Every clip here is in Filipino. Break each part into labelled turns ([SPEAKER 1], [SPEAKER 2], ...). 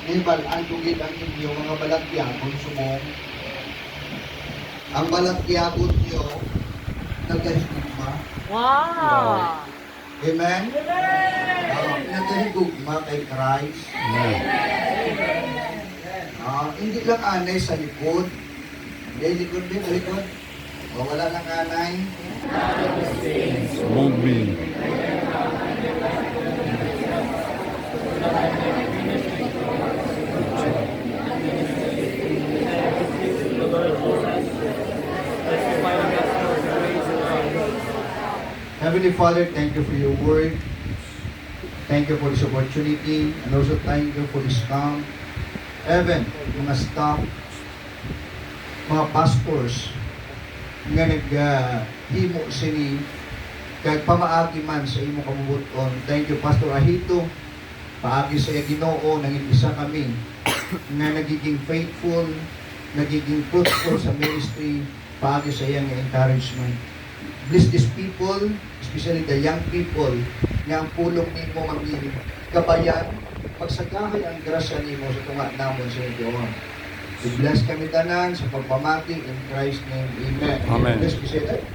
[SPEAKER 1] Ibalaan tugid ang inyo mga balakyagon sumong. Ang balakyagon niyo nagahigugma.
[SPEAKER 2] Wow!
[SPEAKER 1] Amen? Nagahigugma kay Christ. Hindi lang anay sa likod. Hindi likod din, likod. O wala nang anay.
[SPEAKER 3] Moving.
[SPEAKER 1] Heavenly Father, thank you for your word. Thank you for this opportunity. And also thank you for this camp. Even mga staff, mga pastors, nga naghimo sini kag pamaagi man sa imo kamubuton. Thank you, Pastor Ahito. Paagi sa iya Ginoo, nanging isa kami nga nagiging faithful, nagiging fruitful sa ministry, paagi sa iyang encouragement. Bless these people, especially the young people, nga ang pulong nimo maging kabayan, pagsagahay ang grasya nimo sa tunga namon sa Dios. We bless kami tanan sa pagpamati in Christ's name. Amen.
[SPEAKER 3] Amen.
[SPEAKER 1] Let's say that.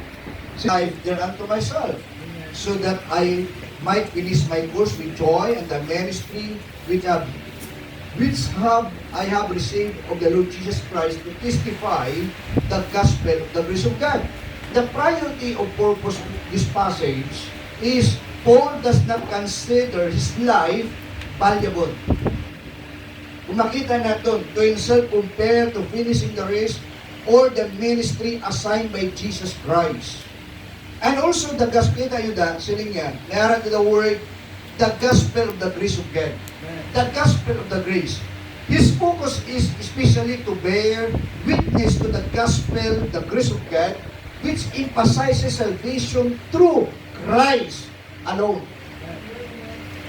[SPEAKER 1] Life there unto myself, so that I might finish my course with joy and the ministry which I have received of the Lord Jesus Christ to testify the gospel of the grace of God. The priority of purpose of this passage is Paul does not consider his life valuable. Kung makita natin, to himself compare to finishing the race or the ministry assigned by Jesus Christ. And also the gospel, tayo da, sining yan, nayaran to the word, the gospel of the grace of God. The gospel of the grace. His focus is especially to bear witness to the gospel, the grace of God, which emphasizes salvation through Christ alone.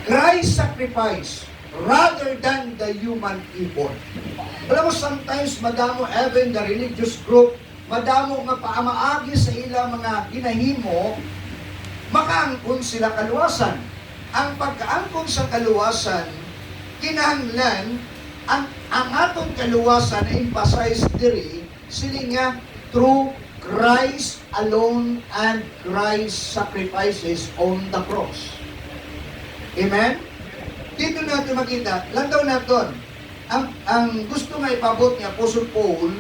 [SPEAKER 1] Christ's sacrifice rather than the human effort. Alam mo, sometimes madamo even the religious group, madamo nga paamaagi sa ilang mga ginahimo, makaangkon sila kaluwasan. Ang pagkaangkon sa kaluwasan, kinahanglan, ang atong kaluwasan na emphasize diri, sila nga through Christ alone and Christ's sacrifices on the cross. Amen? Dito natin makita, lantaw natin, ang gusto nga ipabot ni Apostle Paul,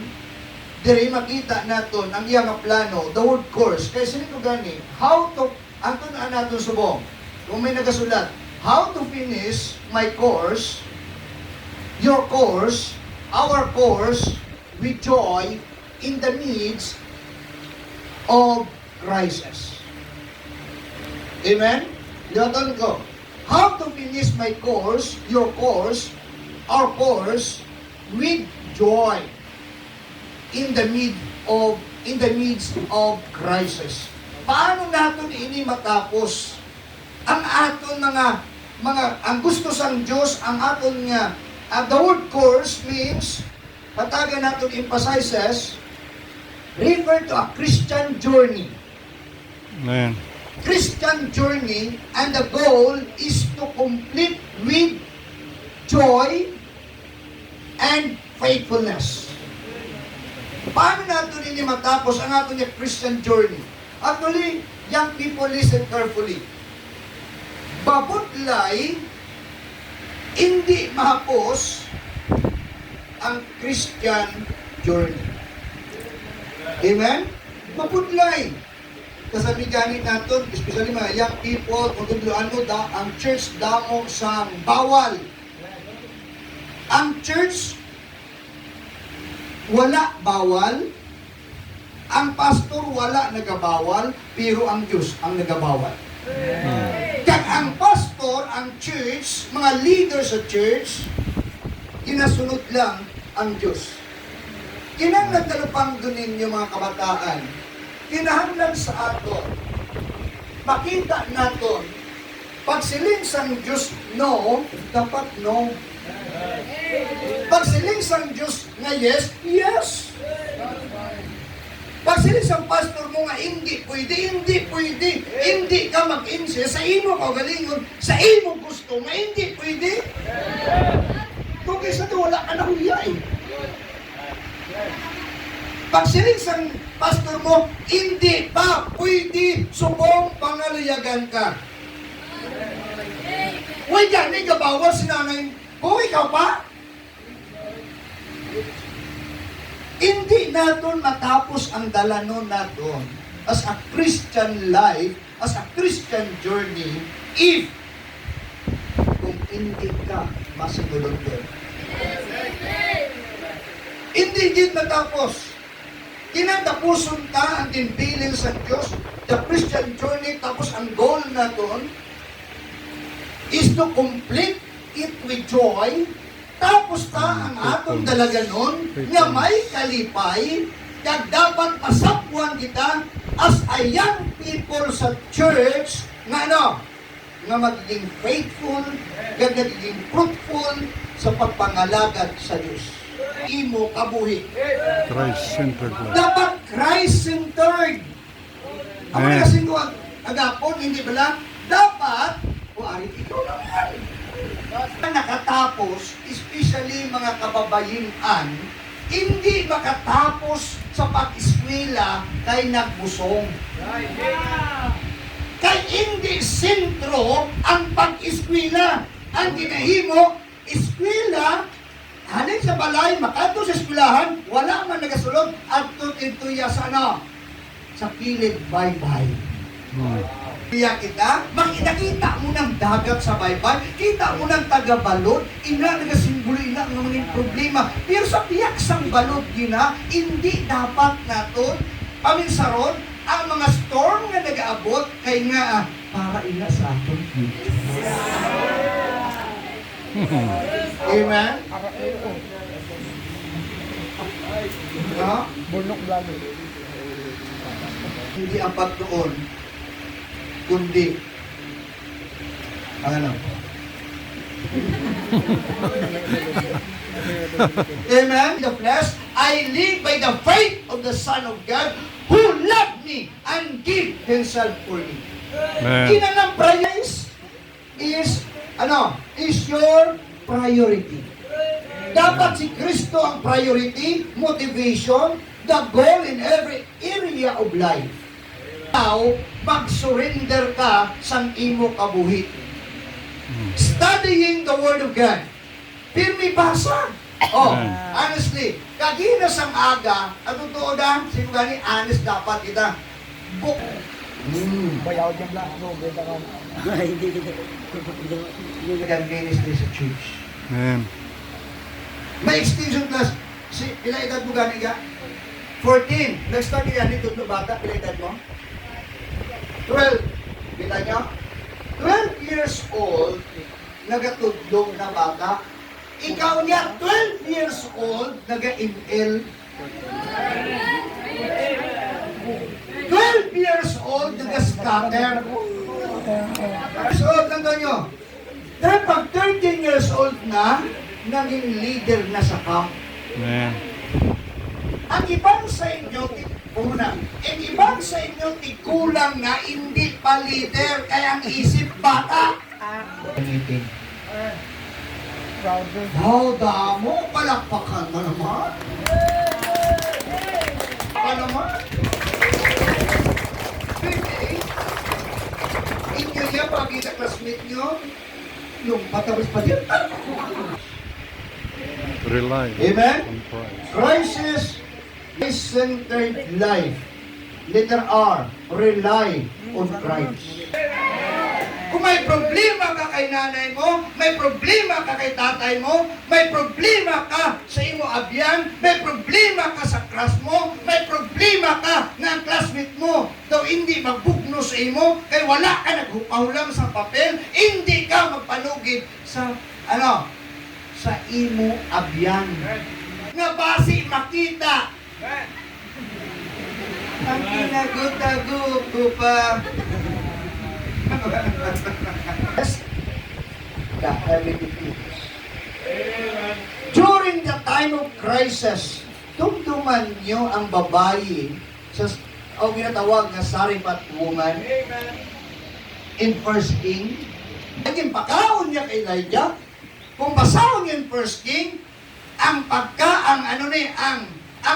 [SPEAKER 1] diri makita natin ang iyang plano, the word course. Kaya sinin ko gani, how to, ang tunaan natin subong, kung may nagasulat, how to finish my course, your course, our course, with joy in the midst of crisis. Amen? Liwatan ko, how to finish my course, your course, our course, with joy in the midst of crisis. Paano natin ini matapos? Ang aton ang gusto sang Diyos, ang aton nga, the word course means, patagan natin emphasizes, refer to a Christian journey.
[SPEAKER 3] Amen.
[SPEAKER 1] Christian journey, and the goal is to complete with joy and faithfulness. Paano natin ini matapos ang ating Christian journey? Actually, young people, listen carefully. Babutlay, hindi mahapos ang Christian journey. Amen? Babutlay. Kasabi ganit natin, especially mga young people, kung tundluan mo, ang church damo sa bawal. Ang church, wala bawal. Ang pastor, wala nagabawal, pero ang Diyos ang nagabawal. Kaya ang pastor, ang church, mga leaders sa church, ginasunod lang ang Diyos. Kinang nagtalupang dunin yung mga kabataan, kinahanglan sa aton, makita naton, pag siling sang Diyos no, dapat no. Pag siling sang Diyos nga yes, yes. Pag siling sang pastor mo nga hindi pwede, hindi ka mag-insist, sa imo ka galingon, sa imo gusto nga hindi pwede. Kung kaysa doon, wala ka na huya eh. Pag siling sang pastor mo, hindi pa pwede subong pangalayagan ka. Uy, yan, may gabawa si nanay. Oh, ikaw pa? Hindi natin matapos ang dalanon natin as a Christian life, as a Christian journey, if kung hindi ka masinulog doon. Hindi din matapos. Tinatapusun ka ang tinbilin sa Diyos, the Christian journey, tapos ang goal natin is to complete it with joy. Tapos ta ang atong dalaga nun nga may kalipay kag dapat masapuan kita as a young people sa church nga ano, nga magiging faithful, nga magiging fruitful sa pagpangalagad sa Diyos. Imo kabuhi.
[SPEAKER 3] Christ-centered life.
[SPEAKER 1] Dapat Christ-centered. Ako
[SPEAKER 3] Amen.
[SPEAKER 1] na kasing agapon, hindi ba lang? Dapat, ari ikaw naman. Nakatapos, especially mga kababayinan, hindi makatapos sa pag-eskwela kay nagbusong. Kay hindi sentro ang pag-eskwela. Ang ginahimo, eskwela, halin sa balay, makato sa eskwelahan, wala man nagasulog, at tutintuya sa ano? Sa kilid bye-bye. Kaya kita, makita mo ng dagat sa baybay, kita mo ng taga-balod, ina nagasimbolo ina ng mga problema. Pero sa piyak sang balod gina, hindi dapat naton paminsaron ang mga storm nga nag-aabot kay nga para ina sa aton. Amen? No?
[SPEAKER 4] Bunok lalo.
[SPEAKER 1] Hindi ang pagtuon, kundi ano? Amen? The flesh, I live by the faith of the Son of God who loved me and gave Himself for me.
[SPEAKER 3] Amen.
[SPEAKER 1] Kinalang prize is, ano, is your priority. Dapat si Kristo ang priority, motivation, the goal in every area of life. Now, mag-surrender ka sa imo kabuhi. Studying the Word of God. Pirmi basa. Oh, honestly, kagina sang aga, at totoo na, sino gani, honest dapat kita. Book.
[SPEAKER 4] Bayaw dyan lang. No, ganda ka.
[SPEAKER 1] Nag-ministry sa church.
[SPEAKER 3] Amen.
[SPEAKER 1] May extension class. Si, pila edad mo gani ka? 14. Nag-start ka gani, tutlo bata, pila edad mo? 12. Kita nyo? 12 years old, nagatudlong na bata. Ikaw niya, 12 years old, naga-ML. 12 years old, naga-scatter. So, tanda nyo, dahil pag 13 years old na, naging leader na sa camp.
[SPEAKER 3] Amen.
[SPEAKER 1] Ang ibang sa inyo, una, ang ibang sa inyo, kulang na hindi pa leader, kaya ang isip bata. Meeting.
[SPEAKER 4] Proud din.
[SPEAKER 1] How damo, palakpakan mo naman. Pa naman. 28. Inyo niya, pagkita classmate nyo, yung patawis pa din.
[SPEAKER 3] Rely
[SPEAKER 1] Amen?
[SPEAKER 3] on Christ.
[SPEAKER 1] Crisis is centered life. Letter R, rely on Christ. Kung may problema ka kay nanay mo, may problema ka kay tatay mo, may problema ka sa imo abyan, may problema ka sa class mo, may problema ka ng classmate mo, daw hindi magbugno sa imo, kay wala ka naghupahulam sa papel, hindi ka magpanugid sa, ano, sa imo abyan. Nga basi makita. Ang kinagot-agot ko pa. The heavenly things. During the time of crisis, tumduman nyo ang babae sa o ginatawag na Sarifat woman in First King. Naging pakaon niya kay Elijah. kung basahon yung First King, ang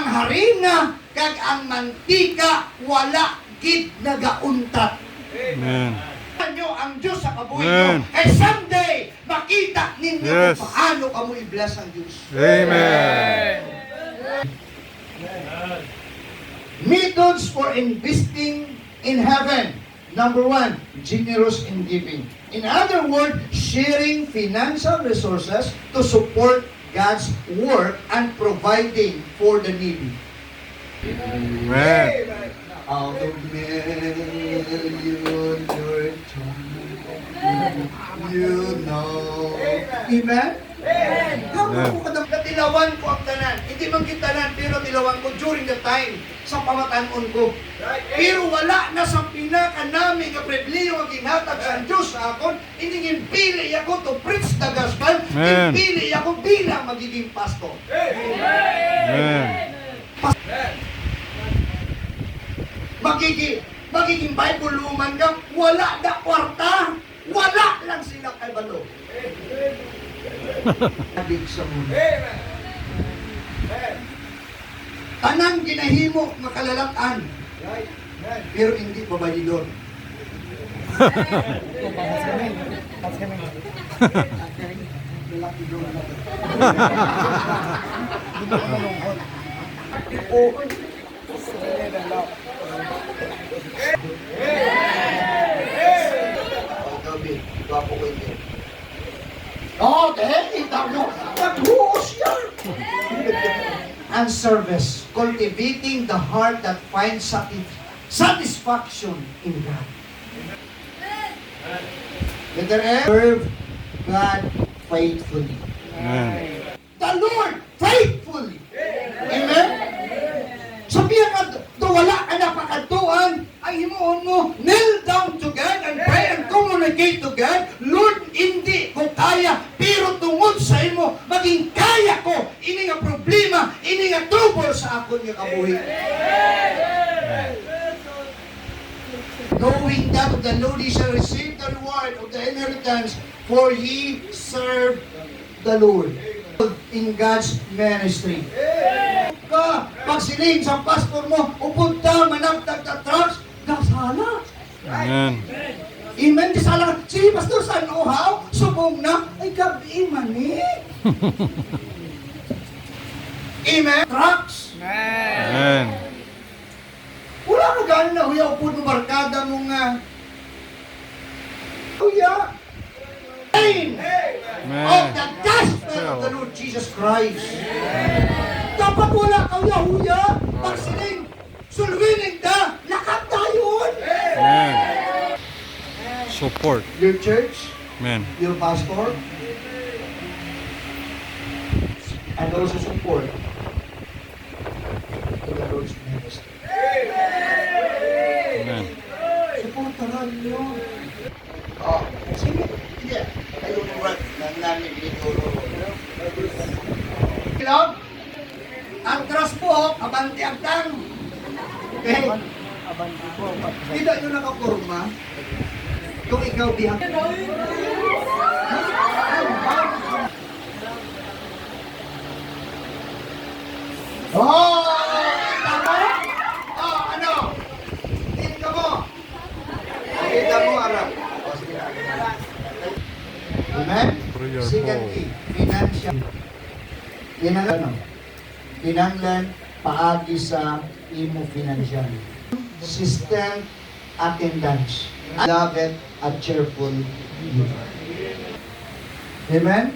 [SPEAKER 1] harina kag ang mantika wala gid nagauntat.
[SPEAKER 3] Amen.
[SPEAKER 1] Nyo ang Diyos sa kabuhi
[SPEAKER 3] Amen.
[SPEAKER 1] nyo. Someday, makita ninyo
[SPEAKER 3] Yes.
[SPEAKER 1] kung paano kamo i-bless ang Diyos.
[SPEAKER 3] Amen.
[SPEAKER 1] Methods for investing in heaven. Number 1, generous in giving. In other words, sharing financial resources to support God's work and providing for the needy.
[SPEAKER 3] Amen.
[SPEAKER 1] Out of million your time, you know. Amen? Hanggang ko natilawan ko ang tanan. Hindi man kitanan, pero tilawan ko during the time sa pamatanon ko. Pero wala na sa pinaka namin nga pribileyo ang ginhatag sa Diyos sa akon. Hindi pili ako to preach the gospel.
[SPEAKER 3] Amen.
[SPEAKER 1] Pili ako bilang magiging pastor.
[SPEAKER 3] Amen.
[SPEAKER 1] Magiging Bible luman ka, wala na kwarta. Wala lang sila kay balo. Abig sa mundo. Tanang ginahimo makalalakan. Pero hindi babayidor.
[SPEAKER 4] Pas kami.
[SPEAKER 1] Lalaki doon na.
[SPEAKER 4] Hindi ko malungkot.
[SPEAKER 1] Oo.
[SPEAKER 4] Sige, dalaw.
[SPEAKER 1] Gabi, gwapo ko hindi. Oh, dahil itaw mo, naghuos yan. And service, cultivating the heart that finds satisfaction in God. Letter F, serve God faithfully.
[SPEAKER 3] Amen.
[SPEAKER 1] The Lord faithfully. Amen? Sabihan ka, wala ka na pakatuan, ang himuon mo, kneel down to God and pray and communicate to God. Lord, hindi ko kaya, pero tungod sa imo, maging kaya ko, ini nga problema, ini nga trouble sa akon nga kabuhi. Knowing that of the Lord, he shall receive the reward of the inheritance, for he served the Lord in God's ministry. Pag siling sa pastor mo, upunta, managtag na trucks, dasala.
[SPEAKER 3] Amen.
[SPEAKER 1] Amen, dasala ka. Sige, pastor, saan uhaw? Subong na, ay gabi man eh. Amen. Trucks.
[SPEAKER 3] Amen.
[SPEAKER 1] Wala ka gano'n na huyaw po ng barkada mo nga. Huya. Amen. Of the gospel of the Lord Jesus Christ. Dapat wala ka huya. Pag siling, sulwining da, lakat tayon.
[SPEAKER 3] Amen. Support.
[SPEAKER 1] Your church,
[SPEAKER 3] Amen.
[SPEAKER 1] your pastor, and also support to the Lord's ministry.
[SPEAKER 3] Amen.
[SPEAKER 1] Supportahan nyo. Oh, sige. Sige. Ayaw mo rin ng namin ituro. Ilog, ang cross po, abante agtang. Okay?
[SPEAKER 4] Abanti po.
[SPEAKER 1] Tidak nyo nakaporma. Kung ikaw bihang. Oh! Tama? Oh, ano? Tingnan mo. Tingnan mo, Arab. Oh, sige. Amen?
[SPEAKER 3] Prayer
[SPEAKER 1] Secondly, financial. Kinanglan, kinanglan paagi sa imo financial. System attendance. Love it, a cheerful giver. Amen?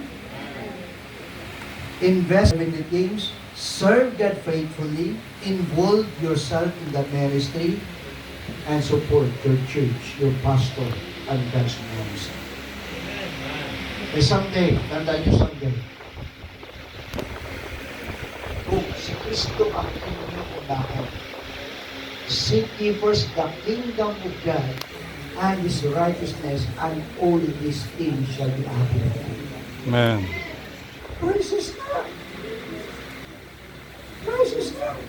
[SPEAKER 1] Invest in the things, serve God faithfully, involve yourself in the ministry, and support your church, your pastor, and God's ministry. Eh someday, tandaan nyo someday, kung si Kristo ang inyong unahan, seek ye first the kingdom of God and His righteousness, and all these things shall be added.
[SPEAKER 3] Amen.
[SPEAKER 1] Praises God. Praises God.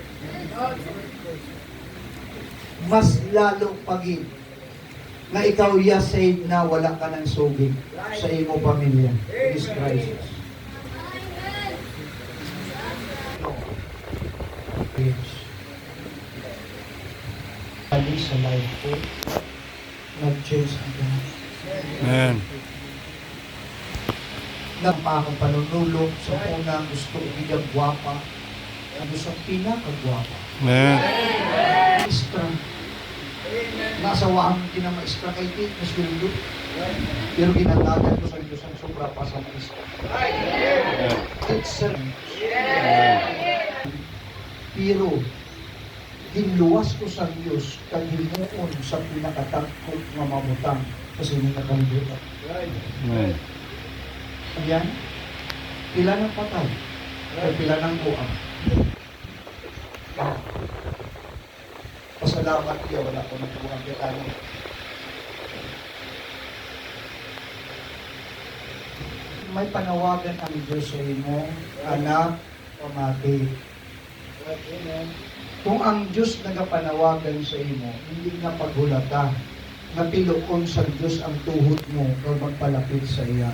[SPEAKER 1] Mas lalong paging nga ikaw ya saved na wala ka ng sugig sa imo pamilya. This crisis. Ali sa life ko, nag-change ang lahat.
[SPEAKER 3] Amen.
[SPEAKER 1] Nang pa akong panunulog sa unang gusto ko bigyan gwapa, ano sa pinakagwapa.
[SPEAKER 3] Amen.
[SPEAKER 1] Maestra. Nasawaan ko na maestra kay Kate na sweldo. Pero ginatagan ko sa Diyos ang sobra pa sa maestra. It's a... Pero, ginluwas ko sa Diyos kaghimuon sa pinakatakot nga mamutang kasi hindi nakalimutan.
[SPEAKER 3] Amen.
[SPEAKER 1] Ayan, pila ng patay, o pila ng buang. Pasalamat niya, wala ko nagbuang kita niya. May panawagan ang Diyos sa imo, anak, pamati. Kung ang Diyos nagapanawagan sa imo, hindi nga paghulata, nga piluon sa Diyos ang tuhod mo o magpalapit sa iya.